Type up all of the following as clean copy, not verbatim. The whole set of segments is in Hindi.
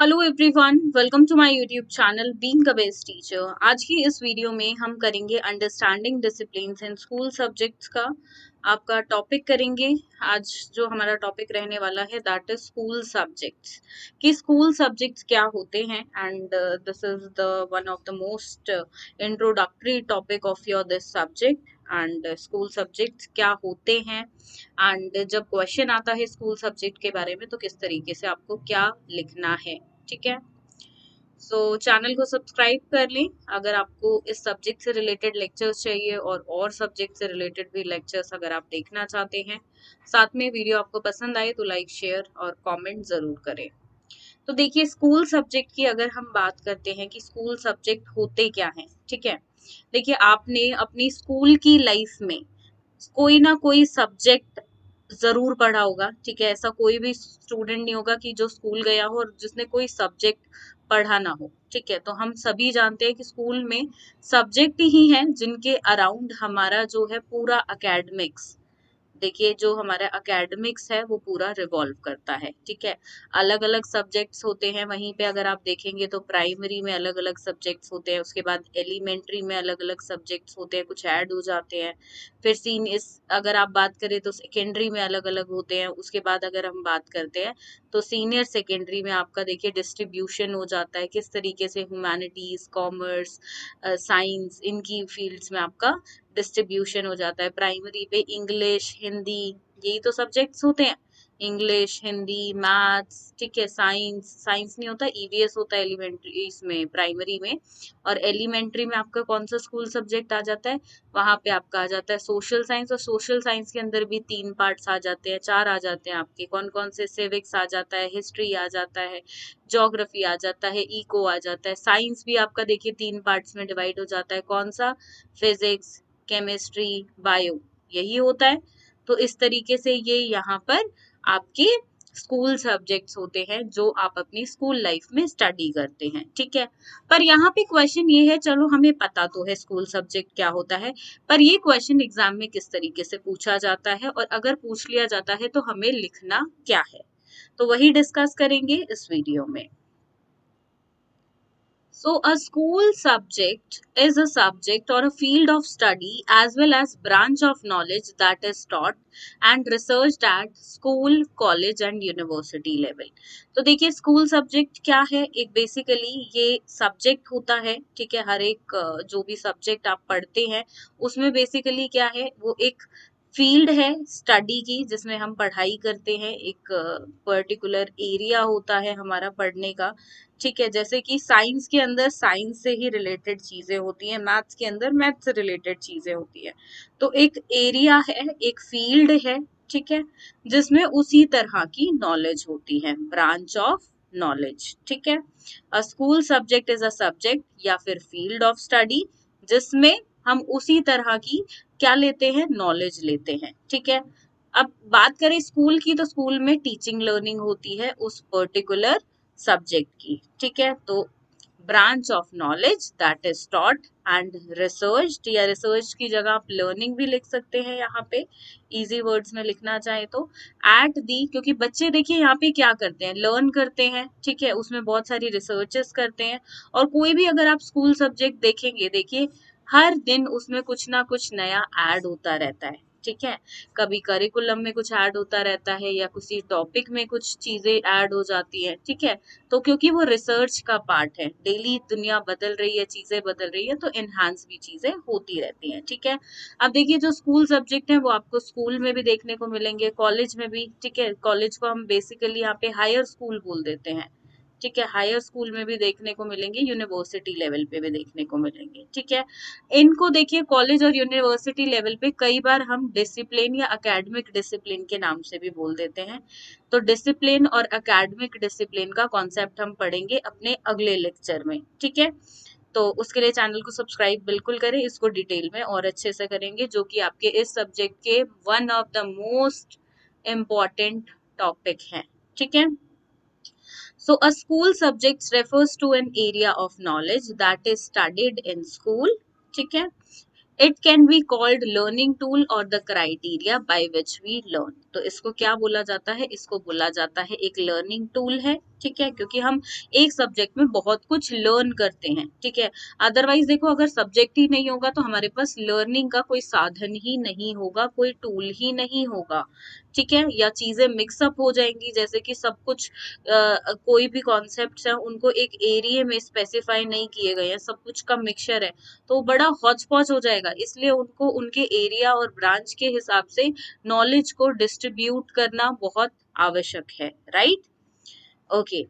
Hello everyone, welcome to my YouTube channel being a best teacher. आज की इस वीडियो में हम करेंगे understanding disciplines in school subjects का आपका टॉपिक करेंगे। आज जो हमारा टॉपिक रहने वाला है दैट इज स्कूल सब्जेक्ट्स कि स्कूल सब्जेक्ट्स क्या होते हैं and this is the one of the most introductory topic of your this subject and school subjects क्या होते हैं एंड जब क्वेश्चन आता है स्कूल सब्जेक्ट के बारे में तो किस तरीके से आपको क्या लिखना है। ठीक है, सो चैनल को सब्सक्राइब कर लें अगर आपको इस सब्जेक्ट से रिलेटेड लेक्चर्स चाहिए और सब्जेक्ट से रिलेटेड भी लेक्चर्स अगर आप देखना चाहते हैं। साथ में वीडियो आपको पसंद आए तो लाइक शेयर और कमेंट जरूर करें। तो देखिए, स्कूल सब्जेक्ट की अगर हम बात करते हैं कि स्कूल सब्जेक्ट होते क्या हैं। ठीक है, देखिए आपने अपनी स्कूल की लाइफ में कोई ना कोई सब्जेक्ट जरूर पढ़ा होगा। ठीक है, ऐसा कोई भी स्टूडेंट नहीं होगा कि जो स्कूल गया हो और जिसने कोई सब्जेक्ट पढ़ा ना हो। ठीक है, तो हम सभी जानते हैं कि स्कूल में सब्जेक्ट ही हैं जिनके अराउंड हमारा जो है पूरा एकेडमिक्स, देखिए जो हमारा एकेडमिक्स है वो पूरा रिवॉल्व करता है। ठीक है, अलग अलग सब्जेक्ट्स होते हैं। वहीं पे अगर आप देखेंगे तो प्राइमरी में अलग अलग सब्जेक्ट्स होते हैं, उसके बाद एलिमेंट्री में अलग अलग सब्जेक्ट्स होते हैं, कुछ ऐड हो जाते हैं। फिर इस अगर आप बात करें तो सेकेंडरी में अलग अलग होते हैं। उसके बाद अगर हम बात करते हैं तो सीनियर सेकेंडरी में आपका देखिए डिस्ट्रीब्यूशन हो जाता है, किस तरीके से ह्यूमैनिटीज, कॉमर्स, साइंस, इनकी फील्ड्स में आपका डिस्ट्रीब्यूशन हो जाता है। प्राइमरी पे इंग्लिश, हिंदी, यही तो सब्जेक्ट्स होते हैं। इंग्लिश, हिंदी, मैथ्स, ठीक है, साइंस, साइंस नहीं होता, ईवीएस होता है एलिमेंट्री इसमें, प्राइमरी में। और एलिमेंट्री में आपका कौन सा स्कूल सब्जेक्ट आ जाता है, वहां पे आपका आ जाता है सोशल साइंस। और सोशल साइंस के अंदर भी 3 पार्ट्स आ जाते हैं, 4 आ जाते हैं आपके। कौन कौन से, सिविक्स आ जाता है, हिस्ट्री आ जाता है, ज्योग्राफी आ जाता है, इको आ जाता है। साइंस भी आपका देखिए 3 पार्ट्स में डिवाइड हो जाता है, कौन सा, फिजिक्स, केमिस्ट्री, बायो, यही होता है। तो इस तरीके से ये यहाँ पर आपके स्कूल सब्जेक्ट्स होते हैं जो आप अपनी स्कूल लाइफ में स्टडी करते हैं। ठीक है, पर यहाँ पे क्वेश्चन ये है, चलो हमें पता तो है स्कूल सब्जेक्ट क्या होता है, पर ये क्वेश्चन एग्जाम में किस तरीके से पूछा जाता है और अगर पूछ लिया जाता है तो हमें लिखना क्या है, तो वही डिस्कस करेंगे इस वीडियो में। So, a school subject is a subject or a field of study as well as branch of knowledge that is taught and researched at school, college and university level. तो देखिए स्कूल सब्जेक्ट क्या है, एक बेसिकली ये सब्जेक्ट होता है। ठीक है, हर एक जो भी सब्जेक्ट आप पढ़ते हैं उसमें बेसिकली क्या है, वो एक फील्ड है स्टडी की जिसमें हम पढ़ाई करते हैं। एक पर्टिकुलर एरिया होता है हमारा पढ़ने का। ठीक है, जैसे कि साइंस के अंदर साइंस से ही रिलेटेड चीजें होती हैं, मैथ्स के अंदर मैथ्स से रिलेटेड चीजें होती है। तो एक एरिया है, एक फील्ड है, ठीक है, जिसमें उसी तरह की नॉलेज होती है, ब्रांच ऑफ नॉलेज। ठीक है, अ school subject is a subject या फिर फील्ड ऑफ स्टडी जिसमें हम उसी तरह की क्या लेते हैं, नॉलेज लेते हैं। ठीक है, अब बात करें स्कूल की तो स्कूल में टीचिंग लर्निंग होती है उस पर्टिकुलर सब्जेक्ट की। ठीक है, तो branch of knowledge that is taught and research, या रिसर्च की जगह आप लर्निंग भी लिख सकते हैं यहाँ पे, इजी वर्ड्स में लिखना चाहे तो। एट दी, क्योंकि बच्चे देखिए यहाँ पे क्या करते हैं, लर्न करते हैं। ठीक है, उसमें बहुत सारी रिसर्चेस करते हैं। और कोई भी अगर आप स्कूल सब्जेक्ट देखेंगे, देखिए हर दिन उसमें कुछ ना कुछ नया ऐड होता रहता है। ठीक है, कभी करिकुलम में कुछ ऐड होता रहता है या किसी टॉपिक में कुछ चीजें ऐड हो जाती है। ठीक है, तो क्योंकि वो रिसर्च का पार्ट है, डेली दुनिया बदल रही है, चीजें बदल रही है, तो एनहांस भी चीजें होती रहती हैं। ठीक है, अब देखिए जो स्कूल सब्जेक्ट है वो आपको स्कूल में भी देखने को मिलेंगे, कॉलेज में भी। ठीक है, कॉलेज को हम बेसिकली यहाँ पे हायर स्कूल बोल देते हैं। ठीक है, हायर स्कूल में भी देखने को मिलेंगे, यूनिवर्सिटी लेवल पे भी देखने को मिलेंगे। ठीक है, इनको देखिए कॉलेज और यूनिवर्सिटी लेवल पे कई बार हम डिसिप्लिन या एकेडमिक डिसिप्लिन के नाम से भी बोल देते हैं। तो डिसिप्लिन और एकेडमिक डिसिप्लिन का कॉन्सेप्ट हम पढ़ेंगे अपने अगले लेक्चर में। ठीक है, तो उसके लिए चैनल को सब्सक्राइब बिल्कुल करें, इसको डिटेल में और अच्छे से करेंगे जो कि आपके इस सब्जेक्ट के one of the most important topic है। ठीक है, so a school subject refers to an area of knowledge that is studied in school. ठीक है, it can be called learning tool और the criteria by which we learn. तो इसको क्या बोला जाता है, इसको बोला जाता है एक लर्निंग टूल है, ठीक है, क्योंकि हम एक सब्जेक्ट में बहुत कुछ लर्न करते हैं, ठीक है। अदरवाइज देखो, अगर सब्जेक्ट ही नहीं होगा तो हमारे पास लर्निंग का कोई साधन ही नहीं होगा, कोई टूल ही नहीं होगा, ठीक है। या चीजें मिक्सअप हो जाएंगी, जैसे कि सब कुछ कोई भी कॉन्सेप्ट है उनको एक एरिया में स्पेसिफाई नहीं किए गए हैं, सब कुछ का मिक्सचर है, तो बड़ा हौच पौच हो जाएगा। इसलिए उनको उनके एरिया और ब्रांच के हिसाब से नॉलेज को डिस्ट्रीब्यूट करना बहुत आवश्यक है, right. Okay,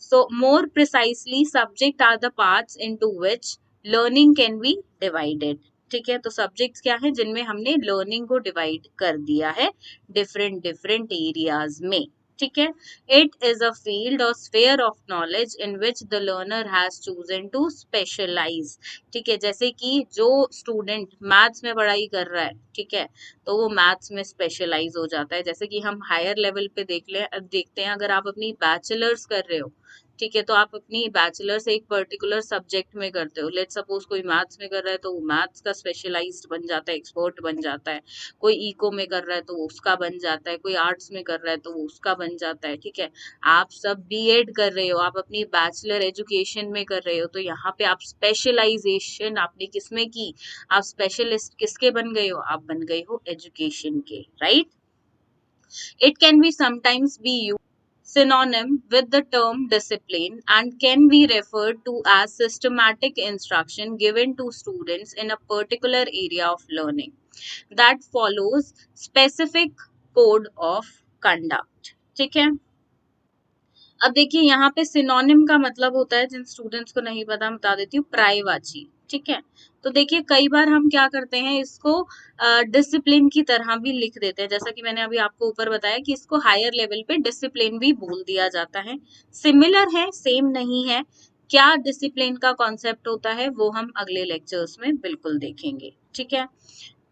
so more precisely subject are the parts into which learning can be divided, ठीक है। तो सब्जेक्ट्स क्या है जिनमें हमने लर्निंग को डिवाइड कर दिया है डिफरेंट डिफरेंट एरियाज में, ठीक है। इट इज अ फील्ड और sphere of knowledge in which the learner has chosen to specialise, ठीक है। जैसे कि जो स्टूडेंट मैथ्स में पढ़ाई कर रहा है, ठीक है, तो वो मैथ्स में स्पेशलाइज हो जाता है। जैसे कि हम हायर लेवल पे देखते हैं, अगर आप अपनी बैचलर्स कर रहे हो, ठीक है, तो आप अपनी बैचलर्स एक पर्टिकुलर सब्जेक्ट में करते हो। लेट सपोज कोई मैथ्स में कर रहा है तो वो मैथ्स का स्पेशलाइज्ड बन जाता है, एक्सपर्ट बन जाता है। कोई इको में कर रहा है तो वो उसका बन जाता है, कोई आर्ट्स में कर रहा है तो वो उसका बन जाता है, ठीक है। आप सब बीएड कर रहे हो, आप अपनी बैचलर एजुकेशन में कर रहे हो, तो यहाँ पे आप स्पेशलाइजेशन आपने किसमें की, आप स्पेशलिस्ट किसके बन गए हो, आप बन गए हो एजुकेशन के, right. It can be sometimes be used synonym with the term discipline and can be referred to as systematic instruction given to students in a particular area of learning that follows specific code of conduct, ठीक है। अब देखिए यहाँ पे सिनोनिम का मतलब होता है, जिन स्टूडेंट्स को नहीं पता बता देती हूँ, पर्यायवाची, ठीक है। तो देखिए कई बार हम क्या करते हैं, इसको डिसिप्लिन की तरह भी लिख देते हैं, जैसा कि मैंने अभी आपको ऊपर बताया कि इसको हायर लेवल पे डिसिप्लिन भी बोल दिया जाता है। सिमिलर है, सेम नहीं है। क्या डिसिप्लिन का कॉन्सेप्ट होता है वो हम अगले लेक्चर्स में बिल्कुल देखेंगे, ठीक है।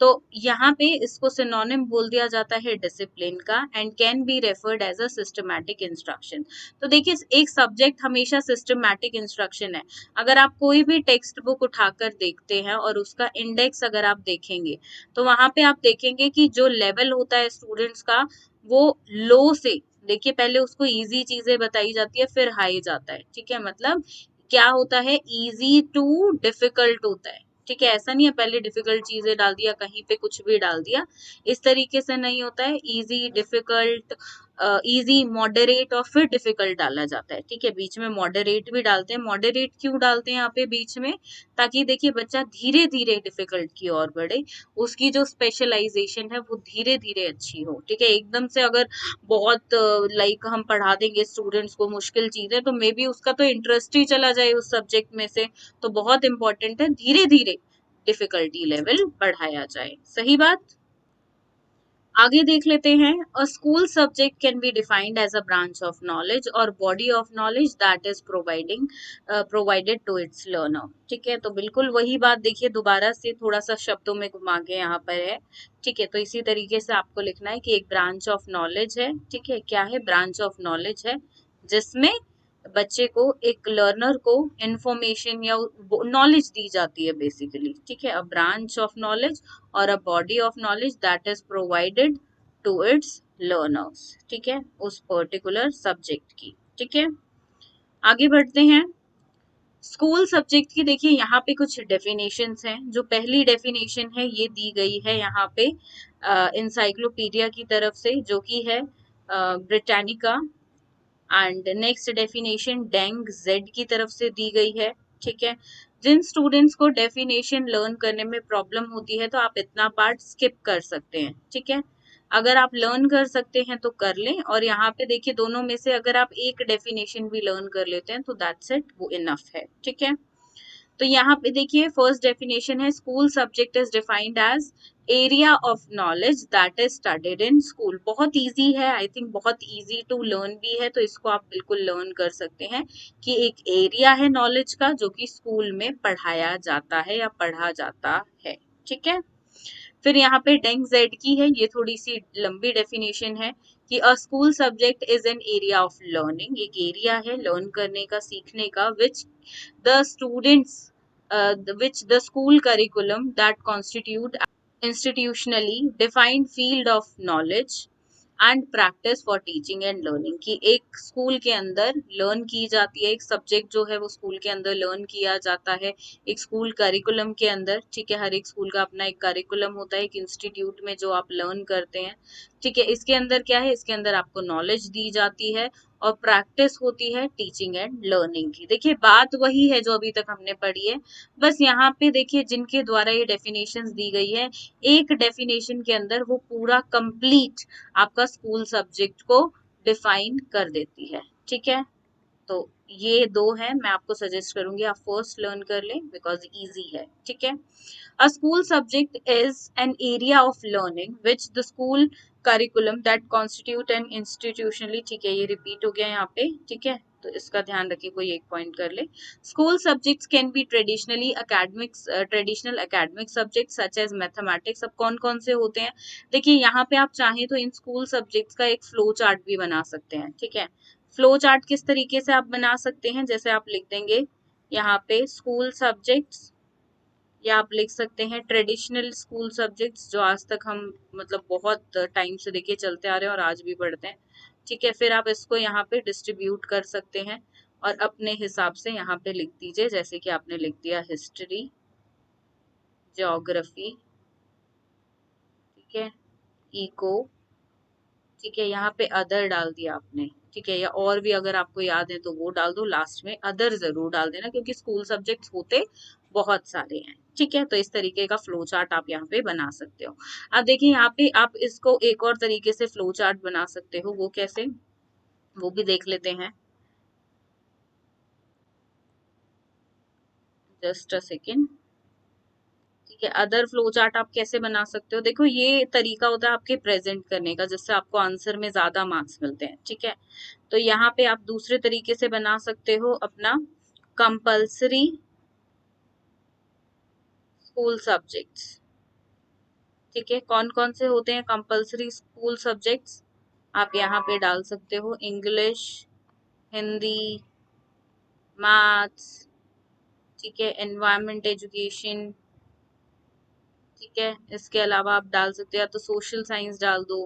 तो यहाँ पे इसको सिनोनिम बोल दिया जाता है डिसिप्लिन का and can be referred as a systematic instruction. तो देखिए एक सब्जेक्ट हमेशा सिस्टमैटिक इंस्ट्रक्शन है। अगर आप कोई भी टेक्स्ट बुक उठाकर देखते हैं और उसका इंडेक्स अगर आप देखेंगे, तो वहां पे आप देखेंगे कि जो लेवल होता है स्टूडेंट्स का, वो लो से, देखिए पहले उसको इजी चीजें बताई जाती है फिर हाई जाता है, ठीक है। मतलब क्या होता है, इजी टू डिफिकल्ट होता है, ठीक है। ऐसा नहीं है पहले डिफिकल्ट चीजें डाल दिया, कहीं पे कुछ भी डाल दिया, इस तरीके से नहीं होता है। इजी, डिफिकल्ट, इजी, मॉडरेट और फिर डिफिकल्ट डाला जाता है, ठीक है। बीच में मॉडरेट भी डालते हैं। मॉडरेट क्यों डालते हैं यहाँ पे बीच में, ताकि देखिए बच्चा धीरे धीरे डिफिकल्ट की ओर बढ़े, उसकी जो स्पेशलाइजेशन है वो धीरे धीरे अच्छी हो, ठीक है। एकदम से अगर बहुत लाइक हम पढ़ा देंगे स्टूडेंट्स को मुश्किल चीजें, तो मे बी उसका तो इंटरेस्ट ही चला जाए उस सब्जेक्ट में से। तो बहुत इंपॉर्टेंट है धीरे धीरे डिफिकल्टी लेवल बढ़ाया जाए, सही बात। आगे देख लेते हैं। A school subject can be defined as a branch of knowledge और body of knowledge that is provided to its learner, ठीक है। तो बिल्कुल वही बात देखिए, दोबारा से थोड़ा सा शब्दों में घुमा के यहाँ पर है, ठीक है। तो इसी तरीके से आपको लिखना है कि एक ब्रांच ऑफ नॉलेज है, ठीक है। क्या है, ब्रांच ऑफ नॉलेज है, जिसमें बच्चे को, एक लर्नर को इंफॉर्मेशन या नॉलेज दी जाती है बेसिकली, ठीक है। अ ब्रांच ऑफ नॉलेज और a body of knowledge that is provided to its learners, ठीक है, उस पर्टिकुलर सब्जेक्ट की, ठीक है। आगे बढ़ते हैं। स्कूल सब्जेक्ट की देखिए यहाँ पे कुछ डेफिनेशंस हैं। जो पहली डेफिनेशन है ये दी गई है यहाँ पे इंसाइक्लोपीडिया की तरफ से, जो कि है ब्रिटानिका। एंड नेक्स्ट डेफिनेशन डेंग जेड की तरफ से दी गई है, ठीक है। जिन स्टूडेंट्स को डेफिनेशन लर्न करने में प्रॉब्लम होती है तो आप इतना पार्ट स्किप कर सकते हैं, ठीक है। अगर आप लर्न कर सकते हैं तो कर लें, और यहाँ पे देखिए दोनों में से अगर आप एक डेफिनेशन भी लर्न कर लेते हैं तो दैट्स इट, वो इनफ है, ठीक है। तो यहाँ पे देखिए फर्स्ट डेफिनेशन है, school subject is defined as area of knowledge that is studied in school. बहुत इजी है, आई थिंक बहुत इजी टू लर्न भी है, तो इसको आप बिल्कुल लर्न कर सकते हैं कि एक एरिया है नॉलेज का जो कि स्कूल में पढ़ाया जाता है या पढ़ा जाता है, ठीक है। फिर यहाँ पे डेंग जेड की है, ये थोड़ी सी लंबी डेफिनेशन है कि अ school subject is an area of learning, एक एरिया है लर्न करने का, सीखने का, which the students which the school curriculum that constitute institutionally defined field of knowledge and practice for teaching and learning, कि एक स्कूल के अंदर लर्न की जाती है, एक सब्जेक्ट जो है वो स्कूल के अंदर लर्न किया जाता है एक स्कूल करिकुलम के अंदर। ठीक है, हर एक स्कूल का अपना एक करिकुलम होता है, एक इंस्टीट्यूट में जो आप लर्न करते हैं। ठीक है, इसके अंदर क्या है, इसके अंदर आपको नॉलेज दी जाती है और प्रैक्टिस होती है टीचिंग एंड लर्निंग की। देखिए बात वही है जो अभी तक हमने पढ़ी है, बस यहाँ पे देखिए जिनके द्वारा ये डेफिनेशंस दी गई है, एक डेफिनेशन के अंदर वो पूरा कंप्लीट आपका स्कूल सब्जेक्ट को डिफाइन कर देती है। ठीक है, तो ये दो है, मैं आपको सजेस्ट करूंगी आप फर्स्ट लर्न कर लें बिकॉज इजी है। ठीक है, a school subject is an area of learning which the school curriculum that constitute an institutionally, ठीक है ये रिपीट हो गया यहाँ पे। ठीक है, तो इसका ध्यान रखिए, कोई एक पॉइंट कर ले। School subjects can be traditionally academics, traditional academic subject such as mathematics. अब कौन कौन से होते हैं, देखिए यहाँ पे आप चाहें तो इन स्कूल सब्जेक्ट्स का एक फ्लो चार्ट भी बना सकते हैं। ठीक है, फ्लो चार्ट किस तरीके से आप बना सकते हैं, जैसे आप लिख देंगे यहाँ पे स्कूल सब्जेक्ट्स, या आप लिख सकते हैं ट्रेडिशनल स्कूल सब्जेक्ट्स, जो आज तक हम मतलब बहुत टाइम से देखे चलते आ रहे हैं और आज भी पढ़ते हैं। ठीक है, फिर आप इसको यहाँ पे डिस्ट्रीब्यूट कर सकते हैं और अपने हिसाब से यहाँ पे लिख दीजिए, जैसे कि आपने लिख दिया हिस्ट्री, ज्योग्राफी, ठीक है, इको, ठीक है, यहाँ पे अदर डाल दिया आपने। ठीक है, या और भी अगर आपको याद है तो वो डाल दो, लास्ट में अदर जरूर डाल देना क्योंकि स्कूल सब्जेक्ट्स होते बहुत सारे हैं। ठीक है, तो इस तरीके का फ्लो चार्ट आप यहाँ पे बना सकते हो। अब देखिए यहाँ पे आप इसको एक और तरीके से फ्लो चार्ट बना सकते हो, वो कैसे, वो भी देख लेते हैं। Just a second. ठीक है, अदर फ्लो चार्ट आप कैसे बना सकते हो, देखो ये तरीका होता है आपके प्रेजेंट करने का, जिससे आपको आंसर में ज्यादा मार्क्स मिलते हैं। ठीक है, तो यहाँ पे आप दूसरे तरीके से बना सकते हो अपना कंपल्सरी स्कूल सब्जेक्ट्स। ठीक है, कौन कौन से होते हैं कंपल्सरी स्कूल सब्जेक्ट्स, आप यहाँ पे डाल सकते हो इंग्लिश, हिंदी, मैथ्स, ठीक है, एनवायरमेंट एजुकेशन। ठीक है, इसके अलावा आप डाल सकते हो या तो सोशल साइंस डाल दो,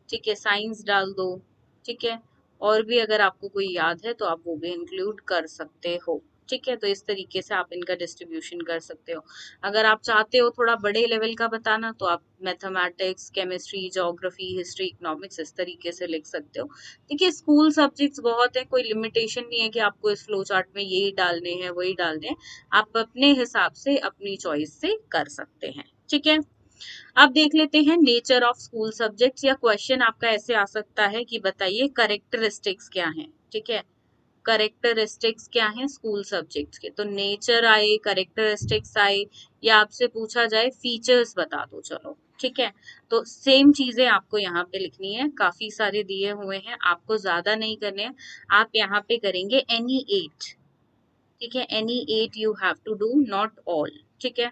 ठीक है, साइंस डाल दो। ठीक है, और भी अगर आपको कोई याद है तो आप वो भी इंक्लूड कर सकते हो। ठीक है, तो इस तरीके से आप इनका डिस्ट्रीब्यूशन कर सकते हो। अगर आप चाहते हो थोड़ा बड़े लेवल का बताना तो आप mathematics, chemistry, geography, history, economics इस तरीके से लिख सकते हो। देखिए स्कूल सब्जेक्ट्स बहुत है, कोई लिमिटेशन नहीं है कि आपको इस फ्लो चार्ट में यही डालने हैं वही डालने हैं, आप अपने हिसाब से अपनी चॉइस से कर सकते हैं। ठीक है, अब देख लेते हैं नेचर ऑफ स्कूल सब्जेक्ट्स, या क्वेश्चन आपका ऐसे आ सकता है कि बताइए करेक्टरिस्टिक्स क्या हैं। ठीक है, करेक्टरिस्टिक्स क्या हैं स्कूल सब्जेक्ट्स के, तो नेचर आए, करेक्टरिस्टिक्स आए, या आपसे पूछा जाए फीचर्स बता दो, चलो ठीक है, तो सेम चीजें आपको यहाँ पे लिखनी है, काफी सारे दिए हुए हैं, आपको ज्यादा नहीं करने हैं, आप यहाँ पे करेंगे एनी 8। ठीक है, any 8 you have to do, not all. ठीक है,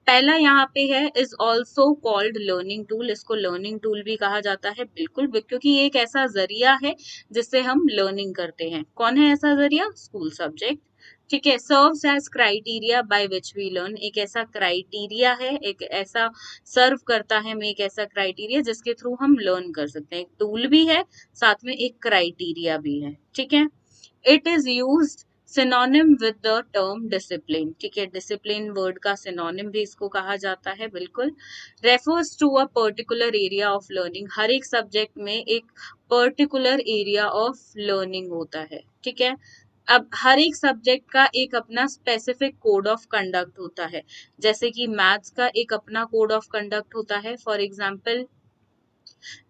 पहला यहाँ पे है is also called learning tool, इसको लर्निंग टूल भी कहा जाता है, बिल्कुल क्योंकि ये एक ऐसा जरिया है जिससे हम लर्निंग करते हैं। कौन है ऐसा जरिया, स्कूल सब्जेक्ट। ठीक है, serves as criteria by which we learn, एक ऐसा क्राइटेरिया है, एक ऐसा सर्व करता है हमें, एक ऐसा क्राइटेरिया जिसके थ्रू हम लर्न कर सकते हैं, एक टूल भी है साथ में एक क्राइटेरिया भी है। ठीक है, it is used synonym with the term discipline. ठीक है, डिसिप्लिन वर्ड का सिनोनिम भी इसको कहा जाता है, बिल्कुल। Refers to a particular area of learning, हर एक सब्जेक्ट में एक पर्टिकुलर एरिया ऑफ लर्निंग होता है। ठीक है, अब हर एक सब्जेक्ट का एक अपना स्पेसिफिक कोड ऑफ कंडक्ट होता है, जैसे कि मैथ्स का एक अपना कोड ऑफ कंडक्ट होता है। फॉर एग्जाम्पल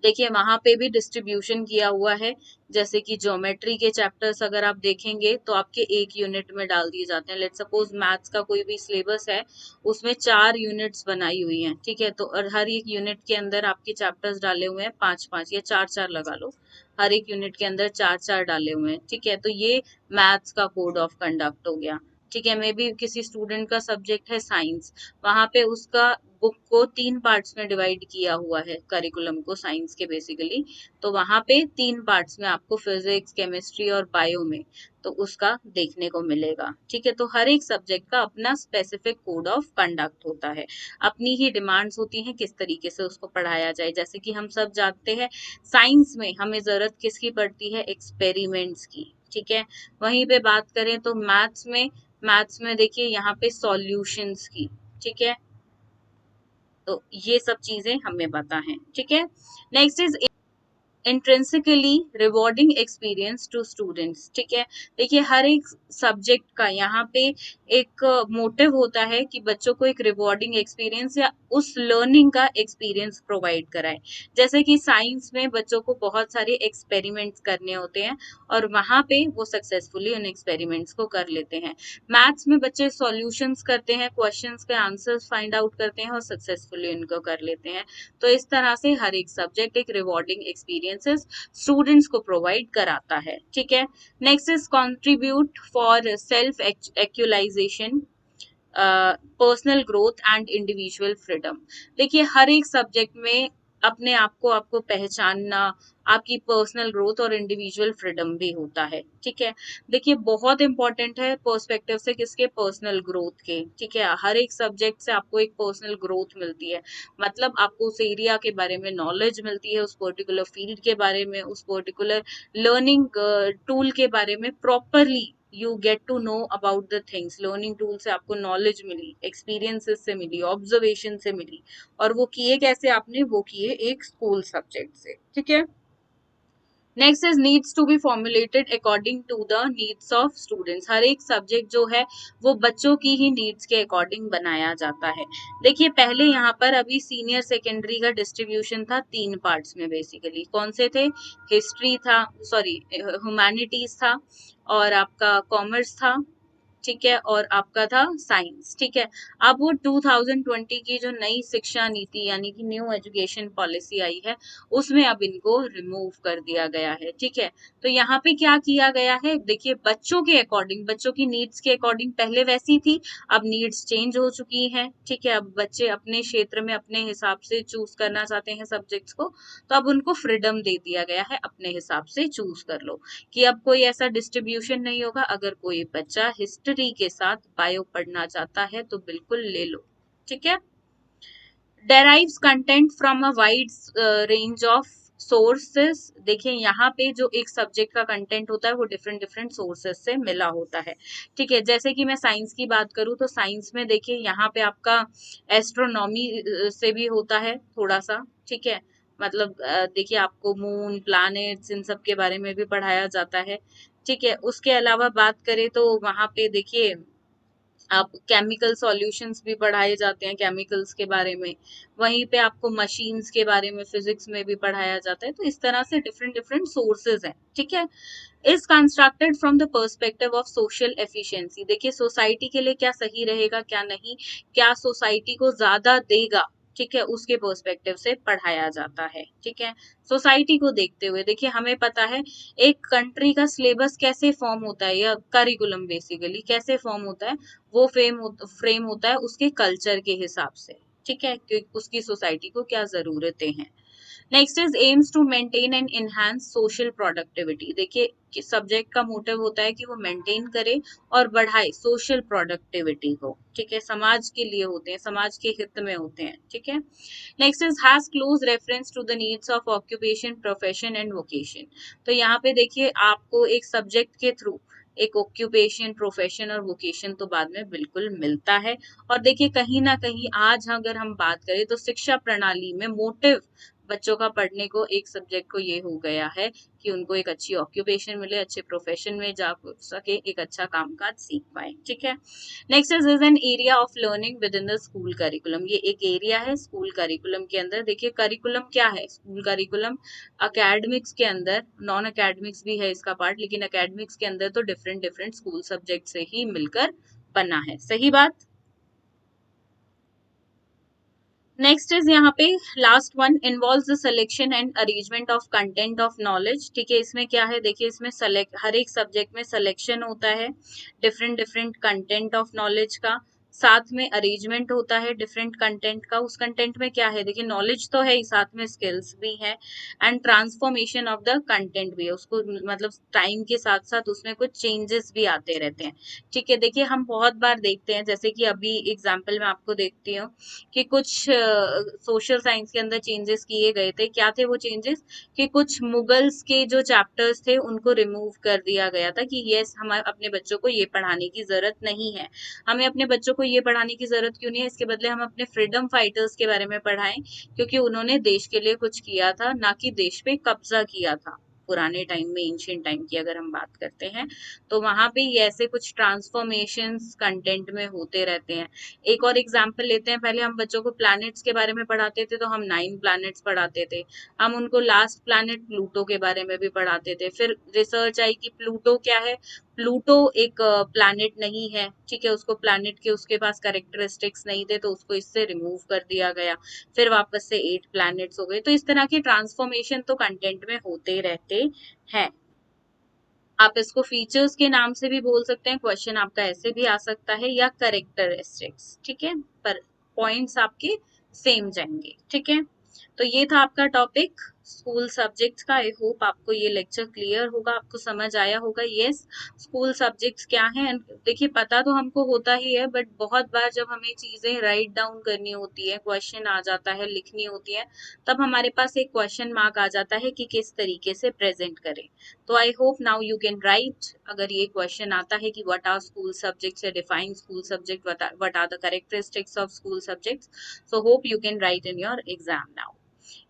देखिए वहां पे भी डिस्ट्रीब्यूशन किया हुआ है, जैसे कि ज्योमेट्री के चैप्टर्स अगर आप देखेंगे तो आपके एक यूनिट में डाल दिए जाते हैं। लेट्स सपोज मैथ्स का कोई भी सिलेबस है, उसमें 4 यूनिट्स बनाई हुई हैं। ठीक है, तो और हर एक यूनिट के अंदर आपके चैप्टर्स डाले हुए हैं 5-5 या 4-4 लगा लो, हर एक यूनिट के अंदर 4-4 डाले हुए हैं। ठीक है, तो ये मैथ्स का कोड ऑफ कंडक्ट हो गया। ठीक है, मे बी किसी स्टूडेंट का सब्जेक्ट है साइंस, वहां पे उसका बुक को 3 पार्ट्स में डिवाइड किया हुआ है, करिकुलम को साइंस के बेसिकली, तो वहां पे 3 पार्ट्स में आपको फिजिक्स, केमिस्ट्री और बायो में तो उसका देखने को मिलेगा। ठीक है, तो हर एक सब्जेक्ट का अपना स्पेसिफिक कोड ऑफ कंडक्ट होता है, अपनी ही डिमांड्स होती हैं किस तरीके से उसको पढ़ाया जाए। जैसे कि हम सब जानते हैं साइंस में हमें जरूरत किसकी पड़ती है, एक्सपेरिमेंट्स की। ठीक है, वहीं पे बात करें तो मैथ्स में देखिए यहाँ पे सॉल्यूशंस की। ठीक है, तो ये सब चीजें हमें पता है। ठीक है, next is intrinsically rewarding experience to students. ठीक है, देखिए हर एक सब्जेक्ट का यहाँ पे एक मोटिव होता है कि बच्चों को एक रिवॉर्डिंग एक्सपीरियंस या उस लर्निंग का एक्सपीरियंस प्रोवाइड कराए। जैसे कि साइंस में बच्चों को बहुत सारे एक्सपेरिमेंट्स करने होते हैं और वहां पे वो सक्सेसफुली उन एक्सपेरिमेंट्स को कर लेते हैं। मैथ्स में बच्चे सॉल्यूशंस करते हैं, क्वेश्चंस के आंसर्स फाइंड आउट करते हैं और सक्सेसफुली उनको कर लेते हैं। तो इस तरह से हर एक सब्जेक्ट एक रिवॉर्डिंग एक्सपीरियंसेस स्टूडेंट्स को प्रोवाइड कराता है। ठीक है, next is contribute for self actualisation, personal growth and individual freedom. देखिए हर एक सब्जेक्ट में अपने आप को आपको पहचानना, आपकी पर्सनल ग्रोथ और इंडिविजुअल फ्रीडम भी होता है। ठीक है, देखिए बहुत इंपॉर्टेंट है पर्सपेक्टिव से किसके, पर्सनल ग्रोथ के। ठीक है, हर एक सब्जेक्ट से आपको एक पर्सनल ग्रोथ मिलती है, मतलब आपको उस एरिया के बारे में नॉलेज मिलती है, उस पर्टिकुलर फील्ड के बारे में, उस पर्टिकुलर लर्निंग टूल के बारे में properly you get to know about the things. Learning tool से आपको नॉलेज मिली, एक्सपीरियंसेस से मिली, ऑब्जर्वेशन से मिली, और वो किए कैसे आपने, वो किए एक स्कूल सब्जेक्ट से। ठीक है, next is needs to be formulated according to the needs of students. हर एक सब्जेक्ट जो है वो बच्चों की ही नीड्स के अकॉर्डिंग बनाया जाता है। देखिए पहले यहाँ पर अभी सीनियर सेकेंडरी का डिस्ट्रीब्यूशन था 3 पार्ट्स में, बेसिकली कौन से थे, हिस्ट्री था, सॉरी ह्यूमैनिटीज था, और आपका कॉमर्स था। ठीक है, और आपका था साइंस। ठीक है, अब वो 2020 की जो नई शिक्षा नीति यानी कि न्यू एजुकेशन पॉलिसी आई है, उसमें अब इनको रिमूव कर दिया गया है। ठीक है, तो यहाँ पे क्या किया गया है, देखिए बच्चों के अकॉर्डिंग, बच्चों की नीड्स के अकॉर्डिंग, पहले वैसी थी, अब नीड्स चेंज हो चुकी हैं। ठीक है, अब बच्चे अपने क्षेत्र में अपने हिसाब से चूज करना चाहते हैं सब्जेक्ट्स को, तो अब उनको फ्रीडम दे दिया गया है, अपने हिसाब से चूज कर लो, कि अब कोई ऐसा डिस्ट्रीब्यूशन नहीं होगा। अगर कोई बच्चा हिस्ट्री के साथ बायो पढ़ना चाहता है तो बिल्कुल ले लो। ठीक है, derives content from a wide range of sources। देखिए यहाँ पे जो एक सब्जेक्ट का कंटेंट होता है वो डिफरेंट डिफरेंट सोर्सेस से मिला होता है। ठीक है, जैसे कि मैं साइंस की बात करूँ तो साइंस में देखिए यहाँ पे आपका एस्ट्रोनॉमी से भी होता है थोड़ा सा। ठीक है, मतलब देखिए आपको मून, प्लैनेट्स, इन सब के बारे में भी पढ़ाया जाता है। ठीक है, उसके अलावा बात करें तो वहां पे देखिए आप केमिकल सॉल्यूशंस भी पढ़ाए जाते हैं, केमिकल्स के बारे में। वहीं पे आपको मशीन्स के बारे में फिजिक्स में भी पढ़ाया जाता है। तो इस तरह से डिफरेंट डिफरेंट सोर्सेज हैं। ठीक है, is constructed from the perspective of social efficiency. देखिए सोसाइटी के लिए क्या सही रहेगा, क्या नहीं, क्या सोसाइटी को ज्यादा देगा, ठीक है, उसके पर्सपेक्टिव से पढ़ाया जाता है। ठीक है, सोसाइटी को देखते हुए देखिए हमें पता है एक कंट्री का सिलेबस कैसे फॉर्म होता है, या करिकुलम बेसिकली कैसे फॉर्म होता है, वो फ्रेम होता है उसके कल्चर के हिसाब से। ठीक है, कि उसकी सोसाइटी को क्या जरूरतें हैं। Next is aims to maintain and enhance social productivity. देखिए सब्जेक्ट का मोटिव होता है कि वो मेंटेन करे और बढ़ाए सोशल प्रोडक्टिविटी को। ठीक है, समाज के लिए होते हैं, समाज के हित में होते हैं। ठीक है, next is has close reference to the needs of occupation, profession and vocation. तो यहाँ पे देखिए आपको एक सब्जेक्ट के थ्रू एक ऑक्यूपेशन, प्रोफेशन और वोकेशन तो बाद में बिल्कुल मिलता है। और देखिए कहीं ना कहीं आज अगर हम बात करें तो शिक्षा प्रणाली में मोटिव बच्चों का पढ़ने को एक सब्जेक्ट को ये हो गया है कि उनको एक अच्छी ऑक्यूपेशन मिले, अच्छे प्रोफेशन में जा सके, एक अच्छा कामकाज सीख पाए। ठीक है, next is an area of learning with in the school curriculum. ये एक एरिया है स्कूल करिकुलम के अंदर। देखिए करिकुलम क्या है, स्कूल करिकुलम अकेडमिक्स के अंदर, नॉन अकेडमिक्स भी है इसका पार्ट, लेकिन अकेडमिक्स के अंदर तो डिफरेंट डिफरेंट स्कूल सब्जेक्ट से ही मिलकर बना है। सही बात। नेक्स्ट इज यहाँ पे last one, involve the selection and arrangement of content of knowledge. ठीक है, इसमें क्या है, देखिए इसमें सेलेक्ट, हर एक सब्जेक्ट में सिलेक्शन होता है different different content of knowledge का, साथ में अरेंजमेंट होता है डिफरेंट कंटेंट का। उस कंटेंट में क्या है, देखिए नॉलेज तो है ही, साथ में स्किल्स भी है, and transformation of the content भी है, उसको मतलब टाइम के साथ साथ उसमें कुछ चेंजेस भी आते रहते हैं। ठीक है, देखिए हम बहुत बार देखते हैं, जैसे कि अभी एग्जाम्पल में आपको देखती हूँ कि कुछ सोशल साइंस के अंदर चेंजेस किए गए थे। क्या थे वो चेंजेस, कि कुछ मुगल्स के जो चैप्टर्स थे उनको रिमूव कर दिया गया था कि यस, हम अपने बच्चों को ये पढ़ाने की जरूरत नहीं है। हमें अपने बच्चों को ये पढ़ाने की जरूरत क्यों नहीं है, इसके बदले हम अपने फ्रीडम फाइटर्स के बारे में पढ़ाएं, क्योंकि उन्होंने देश के लिए कुछ किया था, ना कि देश पे कब्जा किया था। पुराने टाइम में, एंशियंट टाइम की अगर हम बात करते हैं, तो वहां पे ये ऐसे कुछ ट्रांसफॉर्मेशंस कंटेंट में होते रहते हैं। एक और एग्जाम्पल लेते हैं, पहले हम बच्चों को प्लैनेट्स के बारे में पढ़ाते थे, तो हम 9 प्लैनेट्स पढ़ाते थे। हम उनको लास्ट प्लैनेट प्लूटो के बारे में भी पढ़ाते थे। फिर रिसर्च आई कि प्लूटो क्या है, प्लूटो एक प्लैनेट नहीं है। ठीक है, उसको प्लैनेट के उसके पास कैरेक्टरिस्टिक्स नहीं थे, तो उसको इससे रिमूव कर दिया गया। फिर वापस से 8 प्लैनेट्स हो गए। तो इस तरह के ट्रांसफॉर्मेशन तो कंटेंट में होते रहते हैं। आप इसको फीचर्स के नाम से भी बोल सकते हैं, क्वेश्चन आपका ऐसे भी आ सकता है, या करेक्टरिस्टिक्स। ठीक है, पर पॉइंट्स आपके सेम जाएंगे। ठीक है, तो ये था आपका टॉपिक स्कूल सब्जेक्ट्स का। आई होप आपको ये लेक्चर क्लियर होगा, आपको समझ आया होगा। यस, स्कूल सब्जेक्ट्स क्या हैं, देखिए पता तो हमको होता ही है, बट बहुत बार जब हमें चीजें राइट डाउन करनी होती है, क्वेश्चन आ जाता है, लिखनी होती है, तब हमारे पास एक क्वेश्चन मार्क आ जाता है कि किस तरीके से प्रेजेंट करें। तो I hope now you can write, अगर ये क्वेश्चन आता है कि व्हाट आर स्कूल सब्जेक्ट्स या define school subject, what are the characteristics of school subjects, so hope you can write in your exam now.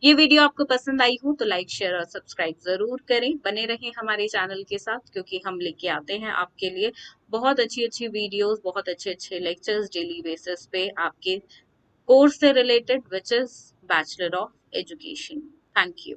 ये वीडियो आपको पसंद आई हो तो लाइक शेयर और सब्सक्राइब जरूर करें, बने रहें हमारे चैनल के साथ, क्योंकि हम लेके आते हैं आपके लिए बहुत अच्छी अच्छी वीडियोस, बहुत अच्छे अच्छे लेक्चर्स डेली बेसिस पे आपके कोर्स से related, which is bachelor of education. Thank you.